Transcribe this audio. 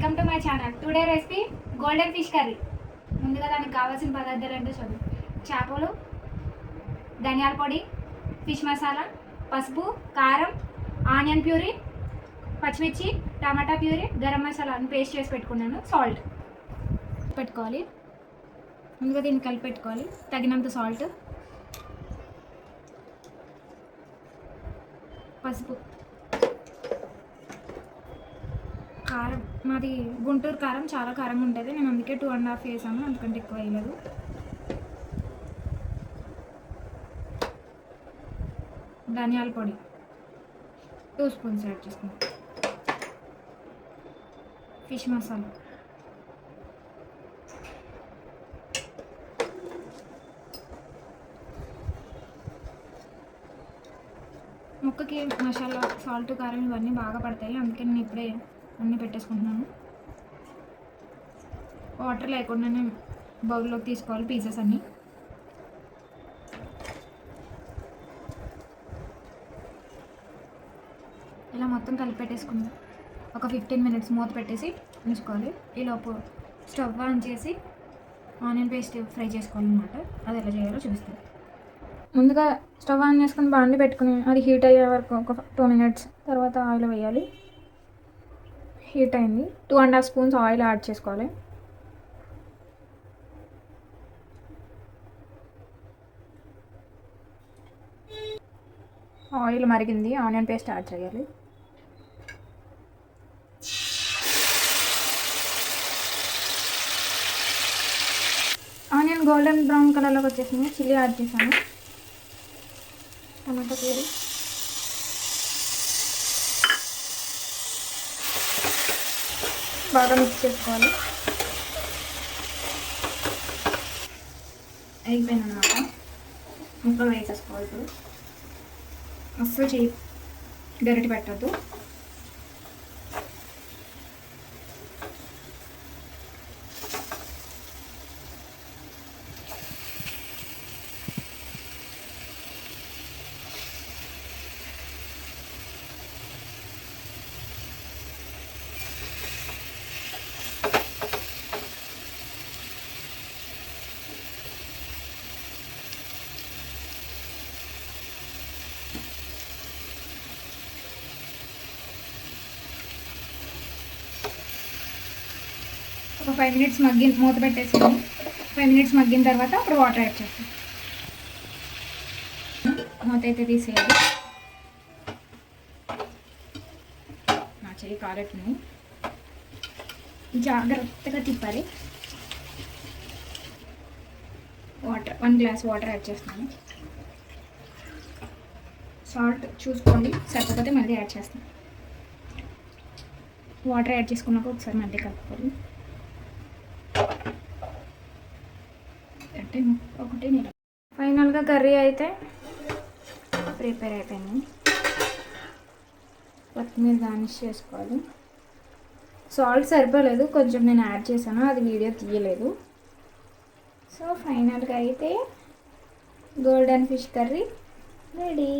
Welcome to my channel. Today recipe golden fish curry. ముందుగా దానికి కావాల్సిన పదార్థాలు ఏంటో చూద్దాం. చేపలు, ధనియాల పొడి, ఫిష్ మసాలా, పసుపు, కారం, ఆనియన్ ప్యూరీ, పచ్చిమిర్చి, టమాటా ప్యూరీ, గరం మసాలాను పేస్ట్ చేసి పెట్టుకున్నాను. సాల్ట్ పెట్టుకోవాలి. ముందుగా దీన్ని కలిపి పెట్టుకోవాలి. తగినంత సాల్ట్, పసుపు, కారం. మాది గుంటూరు కారం, చాలా కారం ఉంటుంది. నేను అందుకే 2.5 వేసాను, అందుకంటే ఎక్కువ వేయలేదు. ధనియాల పొడి 2 స్పూన్స్ యాడ్ చేసుకున్నాం. ఫిష్ మసాలా, ముక్కకి మసాలా, సాల్ట్, కారం ఇవన్నీ బాగా పడతాయి, అందుకే నేను ఇప్పుడే అన్నీ పెట్టేసుకుంటున్నాను. వాటర్ లేకుండానే బౌల్లోకి తీసుకోవాలి పీసెస్ అన్నీ. ఇలా మొత్తం కలిపి పెట్టేసుకుందాం. ఒక 15 మినిట్స్ మూత పెట్టేసి ఉంచుకోవాలి. ఈలోపు స్టవ్ ఆన్ చేసి ఆనియన్ పేస్ట్ ఫ్రై చేసుకోవాలన్నమాట. అది ఎలా చేయాలో చూపిస్తాను. ముందుగా స్టవ్ ఆన్ చేసుకుని బాండి పెట్టుకుని అది హీట్ అయ్యే వరకు ఒక 2 మినిట్స్ తర్వాత ఆయిల్ వేయాలి. హీట్ అయింది. 2.5 స్పూన్స్ ఆయిల్ యాడ్ చేసుకోవాలి. ఆయిల్ మరిగింది, ఆనియన్ పేస్ట్ యాడ్ చేయాలి. ఆనియన్ గోల్డెన్ బ్రౌన్ కలర్లోకి వచ్చేసింది. చిల్లీ యాడ్ చేశాను. టమాటా ప్యూరీ, బాగా మిక్స్ చేసుకోవాలి. అయిపోయిందన్నమాట. ముక్కలు వేసేసుకోవాలి. ఇప్పుడు అస్సలు చేయి గరిటె పెట్టద్దు. ఒక 5 మినిట్స్ మూత పెట్టేసాను. 5 మినిట్స్ మగ్గిన తర్వాత అప్పుడు వాటర్ యాడ్ చేస్తాను. మూత అయితే తీసేయాలి. నా చెయ్యి కారట్ని జాగ్రత్తగా తిప్పాలి. వాటర్ 1 గ్లాస్ వాటర్ యాడ్ చేస్తాను. సాల్ట్ చూసుకోండి, సరిపోతే మళ్ళీ యాడ్ చేస్తాను. వాటర్ యాడ్ చేసుకున్నాక ఒకసారి మళ్ళీ కలుపుకోవాలి. అంటే ఒకటి ఫైనల్గా కర్రీ అయితే ప్రిపేర్ అయిపోయింది. కొత్తిమీర గార్నిష్ చేసుకోవాలి. సాల్ట్ సరిపోలేదు, కొంచెం నేను యాడ్ చేశాను, అది వీడియో తీయలేదు. సో ఫైనల్గా అయితే గోల్డెన్ ఫిష్ కర్రీ రెడీ.